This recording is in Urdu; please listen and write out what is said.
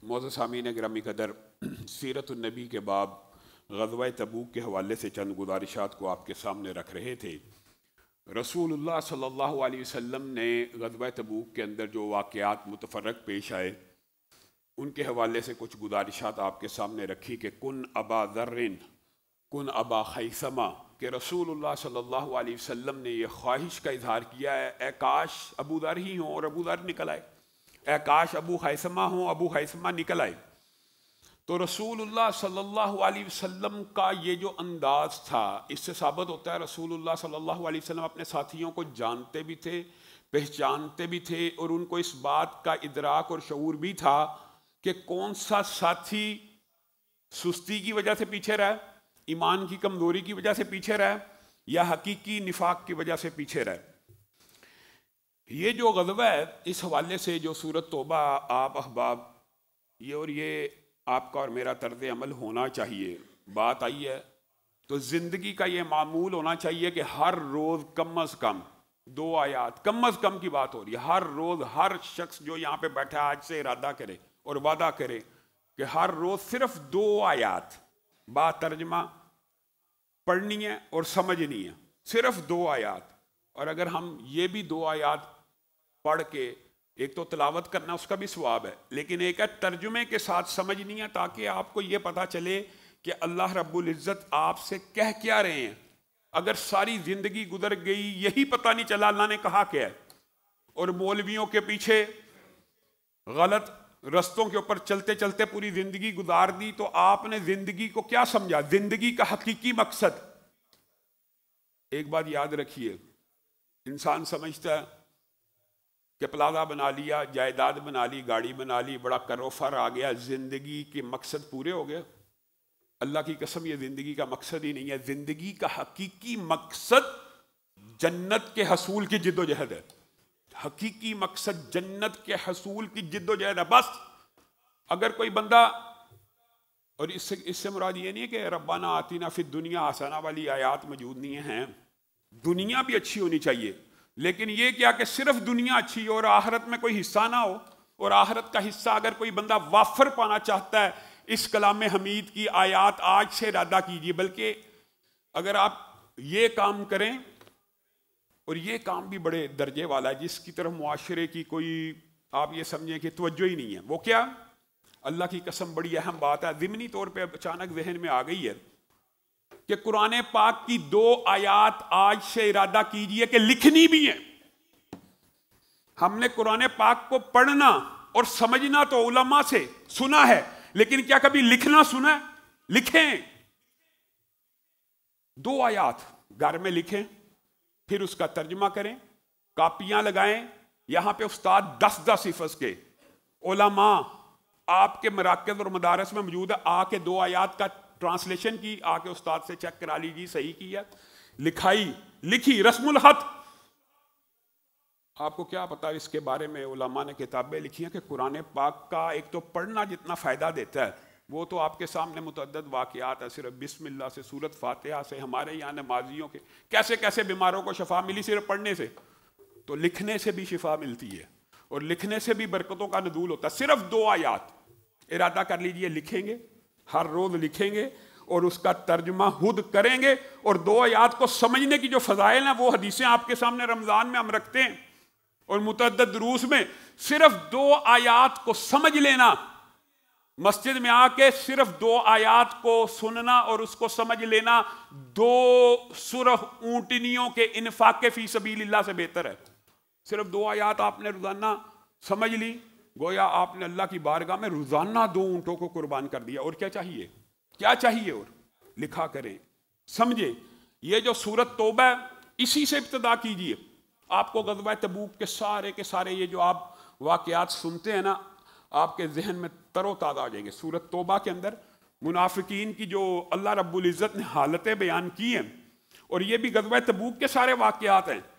معزز سامعین گرامی قدر، سیرت النبی کے باب غزوہ تبوک کے حوالے سے چند گزارشات کو آپ کے سامنے رکھ رہے تھے۔ رسول اللہ صلی اللہ علیہ وسلم نے غزوہ تبوک کے اندر جو واقعات متفرق پیش آئے ان کے حوالے سے کچھ گزارشات آپ کے سامنے رکھی کہ کن ابا ذرن کن ابا خیثمہ، کہ رسول اللہ صلی اللہ علیہ وسلم نے یہ خواہش کا اظہار کیا ہے اے کاش ابو ذر ہی ہوں اور ابو ذر نکل آئے، اے کاش ابو خیثمہ ہوں ابو خیثمہ نکل آئے۔ تو رسول اللہ صلی اللہ علیہ وسلم کا یہ جو انداز تھا، اس سے ثابت ہوتا ہے رسول اللہ صلی اللہ علیہ وسلم اپنے ساتھیوں کو جانتے بھی تھے، پہچانتے بھی تھے، اور ان کو اس بات کا ادراک اور شعور بھی تھا کہ کون سا ساتھی سستی کی وجہ سے پیچھے رہا، ایمان کی کمزوری کی وجہ سے پیچھے رہا، یا حقیقی نفاق کی وجہ سے پیچھے رہا۔ یہ جو غزوہ ہے، اس حوالے سے جو سورۃ توبہ آپ احباب، یہ آپ کا اور میرا طرز عمل ہونا چاہیے۔ بات آئی ہے تو زندگی کا یہ معمول ہونا چاہیے کہ ہر روز کم از کم 2 آیات، کم از کم کی بات ہو رہی ہے، ہر روز ہر شخص جو یہاں پہ بیٹھا ہے آج سے ارادہ کرے اور وعدہ کرے کہ ہر روز صرف 2 آیات با ترجمہ پڑھنی ہے اور سمجھنی ہے، صرف 2 آیات۔ اور اگر ہم یہ بھی 2 آیات پڑھ کے، ایک تو تلاوت کرنا اس کا بھی ثواب ہے، لیکن ایک ہے ترجمے کے ساتھ سمجھنی ہے، تاکہ آپ کو یہ پتہ چلے کہ اللہ رب العزت آپ سے کہہ کیا رہے ہیں۔ اگر ساری زندگی گزر گئی یہی پتہ نہیں چلا اللہ نے کہا کیا ہے، اور مولویوں کے پیچھے غلط رستوں کے اوپر چلتے چلتے پوری زندگی گزار دی، تو آپ نے زندگی کو کیا سمجھا، زندگی کا حقیقی مقصد؟ ایک بات یاد رکھیے، انسان سمجھتا ہے کہ پلازہ بنا لیا، جائیداد بنا لی، گاڑی بنا لی، بڑا کروفر آ گیا، زندگی کے مقصد پورے ہو گئے۔ اللہ کی قسم یہ زندگی کا مقصد ہی نہیں ہے۔ زندگی کا حقیقی مقصد جنت کے حصول کی جد و جہد ہے۔ حقیقی مقصد جنت کے حصول کی جد و جہد ہے۔ بس اگر کوئی بندہ، اور اس سے مراد یہ نہیں ہے کہ ربنا آتینا فی الدنیا حسنہ والی آیات موجود نہیں ہیں، دنیا بھی اچھی ہونی چاہیے، لیکن یہ کیا کہ صرف دنیا اچھی ہو اور آخرت میں کوئی حصہ نہ ہو، اور آخرت کا حصہ اگر کوئی بندہ وافر پانا چاہتا ہے، اس کلام حمید کی آیات آج سے ارادہ کیجیے۔ بلکہ اگر آپ یہ کام کریں، اور یہ کام بھی بڑے درجے والا ہے جس کی طرف معاشرے کی کوئی آپ یہ سمجھیں کہ توجہ ہی نہیں ہے، وہ کیا؟ اللہ کی قسم بڑی اہم بات ہے، ضمنی طور پہ اچانک ذہن میں آ گئی ہے کہ قرآن پاک کی 2 آیات آج سے ارادہ کیجئے کہ لکھنی بھی ہیں۔ ہم نے قرآن پاک کو پڑھنا اور سمجھنا تو علماء سے سنا ہے، لیکن کیا کبھی لکھنا سنا ہے؟ لکھیں، 2 آیات گھر میں لکھیں، پھر اس کا ترجمہ کریں، کاپیاں لگائیں۔ یہاں پہ استاد 10 حفظ کے علماء آپ کے مراکز اور مدارس میں موجود ہے، آ کے 2 آیات کا ٹرانسلیشن کی، آ کے استاد سے چیک کرا لیجیے صحیح کی ہے، لکھائی لکھی، رسم الخط۔ آپ کو کیا پتا اس کے بارے میں علماء نے کتابیں لکھی ہیں کہ قرآن پاک کا ایک تو پڑھنا جتنا فائدہ دیتا ہے، وہ تو آپ کے سامنے متعدد واقعات ہے، صرف بسم اللہ سے، سورۃ فاتحہ سے، ہمارے یہاں نمازیوں کے کیسے کیسے بیماروں کو شفا ملی صرف پڑھنے سے، تو لکھنے سے بھی شفا ملتی ہے، اور لکھنے سے بھی برکتوں کا نزول ہوتا ہے۔ صرف 2 آیات ارادہ کر لیجئے، لکھیں گے، ہر روز لکھیں گے اور اس کا ترجمہ خود کریں گے، اور 2 آیات کو سمجھنے کی جو فضائل ہیں وہ حدیثیں آپ کے سامنے رمضان میں ہم رکھتے ہیں، اور متعدد دروس میں صرف 2 آیات کو سمجھ لینا، مسجد میں آ کے صرف 2 آیات کو سننا اور اس کو سمجھ لینا 2 سرخ اونٹنیوں کے انفاق فی سبیل اللہ سے بہتر ہے۔ صرف 2 آیات آپ نے روزانہ سمجھ لی، گویا آپ نے اللہ کی بارگاہ میں روزانہ 2 اونٹوں کو قربان کر دیا۔ اور کیا چاہیے؟ کیا چاہیے؟ اور لکھا کریں، سمجھیں۔ یہ جو سورۃ توبہ ہے اسی سے ابتدا کیجئے۔ آپ کو غزوہ تبوک کے سارے یہ جو آپ واقعات سنتے ہیں نا، آپ کے ذہن میں تر و تازہ آ جائیں گے۔ سورۃ توبہ کے اندر منافقین کی جو اللہ رب العزت نے حالتیں بیان کی ہیں، اور یہ بھی غزوہ تبوک کے سارے واقعات ہیں،